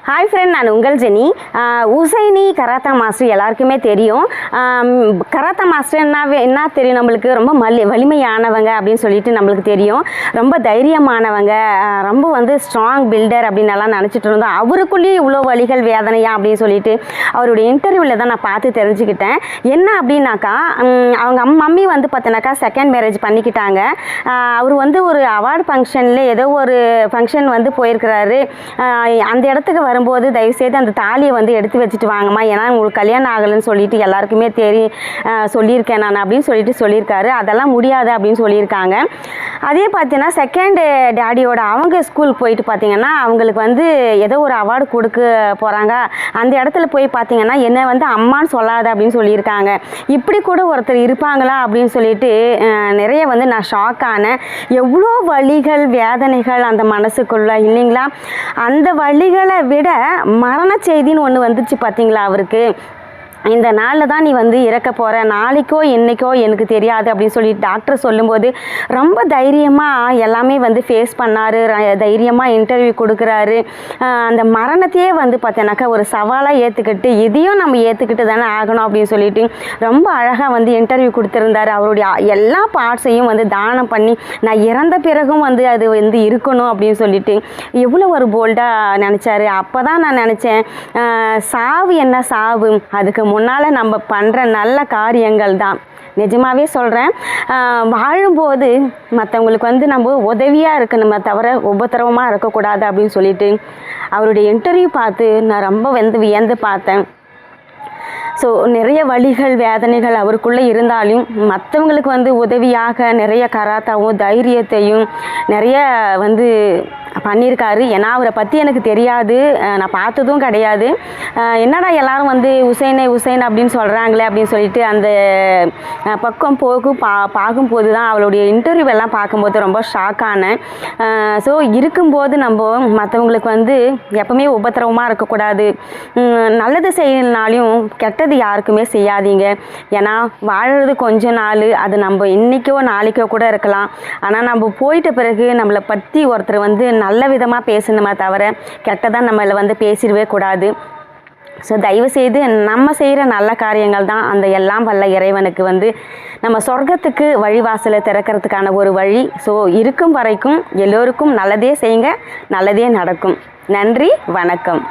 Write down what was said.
Hi friend, நான் உங்கள் Jenny. Hussaini karate master எல்லாருக்குமே தெரியும். கராத்தா மாஸ்டர்னாவே என்ன தெரியும் நம்மளுக்கு? ரொம்ப வலிமையானவங்க அப்படின்னு சொல்லிட்டு நம்மளுக்கு தெரியும். ரொம்ப தைரியமானவங்க, ரொம்ப ஸ்ட்ராங் பில்டர் அப்படின்னு எல்லாம் நினச்சிட்டு இருந்தோம். அவருக்குள்ளேயே இவ்வளோ வலிகள் வேதனையா அப்படின்னு சொல்லிட்டு அவருடைய இன்டர்வியூவில் தான் நான் பார்த்து தெரிஞ்சுக்கிட்டேன். என்ன அப்படின்னாக்கா, அவங்க மம்மி பார்த்தீங்கன்னாக்கா செகண்ட் மேரேஜ் பண்ணிக்கிட்டாங்க. அவர் ஒரு அவார்டு ஃபங்க்ஷனில் ஏதோ ஒரு ஃபங்க்ஷன் போயிருக்கிறாரு. அந்த இடத்துக்கு வரும்போது தயவுசெய்து அந்த தாலியை எடுத்து வச்சுட்டு வாங்கம்மா, ஏன்னா உங்களுக்கு கல்யாணம் ஆகலைன்னு சொல்லிட்டு எல்லாருக்குமே சொல்லியிருக்கேன் நான் அப்படின்னு சொல்லிட்டு சொல்லியிருக்காரு. அதெல்லாம் முடியாது அப்படின்னு சொல்லியிருக்காங்க. அதே பார்த்தீங்கன்னா செகண்ட் டேடியோட அவங்க ஸ்கூல் போயிட்டு பார்த்தீங்கன்னா அவங்களுக்கு ஏதோ ஒரு அவார்டு கொடுக்க போகிறாங்க. அந்த இடத்துல போய் பார்த்தீங்கன்னா என்ன அம்மான்னு சொல்லாத அப்படின்னு சொல்லியிருக்காங்க. இப்படி கூட ஒருத்தர் இருப்பாங்களா அப்படின்னு சொல்லிட்டு நிறைய நான் ஷாக் ஆனேன். எவ்வளோ வலிகள் வேதனைகள் அந்த மனசுக்குள்ள இல்லைங்களா? அந்த வலிகளை விட மரண செய்தின்னு ஒன்று வந்துச்சு பார்த்தீங்களா அவருக்கு. இந்த நாளில் தான் நீ இறக்க போகிற, நாளைக்கோ என்னைக்கோ எனக்கு தெரியாது அப்படின்னு சொல்லிட்டு டாக்டர் சொல்லும்போது ரொம்ப தைரியமாக எல்லாமே ஃபேஸ் பண்ணார். தைரியமாக இன்டர்வியூ கொடுக்குறாரு. அந்த மரணத்தையே பார்த்தீங்கன்னாக்கா ஒரு சவாலாக ஏற்றுக்கிட்டு இதையும் நம்ம ஏற்றுக்கிட்டு தானே ஆகணும் அப்படின்னு சொல்லிட்டு ரொம்ப அழகாக இன்டர்வியூ கொடுத்துருந்தார். அவருடைய எல்லா பார்ட்ஸையும் தானம் பண்ணி நான் இறந்த பிறகும் அது இருக்கணும் அப்படின்னு சொல்லிட்டு எவ்வளோ ஒரு போல்டாக நினச்சாரு. அப்போ தான் நான் நினச்சேன், சாவு என்ன சாவு, அதுக்கு முன்னால் நம்ம பண்ணுற நல்ல காரியங்கள் தான். நிஜமாகவே சொல்கிறேன், வாழும்போது மற்றவங்களுக்கு நம்ம உதவியாக இருக்கணுமே தவிர உபத்திரவமாக இருக்கக்கூடாது அப்படின்னு சொல்லிட்டு அவருடைய இன்டர்வியூ பார்த்து நான் ரொம்ப வியந்து பார்த்தேன். ஸோ நிறைய வலிகள் வேதனைகள் அவருக்குள்ளே இருந்தாலும் மற்றவங்களுக்கு உதவியாக நிறைய கராத்தாவும் தைரியத்தையும் நிறைய பண்ணியிருக்காரு. ஏன்னா அவரை பற்றி எனக்கு தெரியாது, நான் பார்த்ததும் கிடையாது. என்னடா எல்லாரும் உசைன் அப்படின்னு சொல்கிறாங்களே அப்படின்னு சொல்லிட்டு அந்த பக்கம் பார்க்கும்போது தான் அவளுடைய இன்டர்வியூவெல்லாம் பார்க்கும்போது ரொம்ப ஷாக் ஆனேன். ஸோ இருக்கும்போது நம்ம மற்றவங்களுக்கு எப்பவுமே உபத்திரவமாக இருக்கக்கூடாது. நல்லது செய்யணுனாலையும் கெட்டது யாருக்குமே செய்யாதீங்க. ஏன்னா வாழறது கொஞ்ச நாள், அது நம்ம இன்றைக்கோ நாளைக்கோ கூட இருக்கலாம். ஆனால் நம்ம போயிட்ட பிறகு நம்மளை பற்றி ஒருத்தர் நல்ல விதமாக பேசணுமே தவிர கெட்டதான் நம்மளை பேசிடவே கூடாது. ஸோ தயவுசெய்து நம்ம செய்கிற நல்ல காரியங்கள் தான் அந்த எல்லாம் வல்ல இறைவனுக்கு நம்ம சொர்க்கத்துக்கு வழிவாசலை திறக்கிறதுக்கான ஒரு வழி. ஸோ இருக்கும் வரைக்கும் எல்லோருக்கும் நல்லதே செய்யுங்க, நல்லதே நடக்கும். நன்றி, வணக்கம்.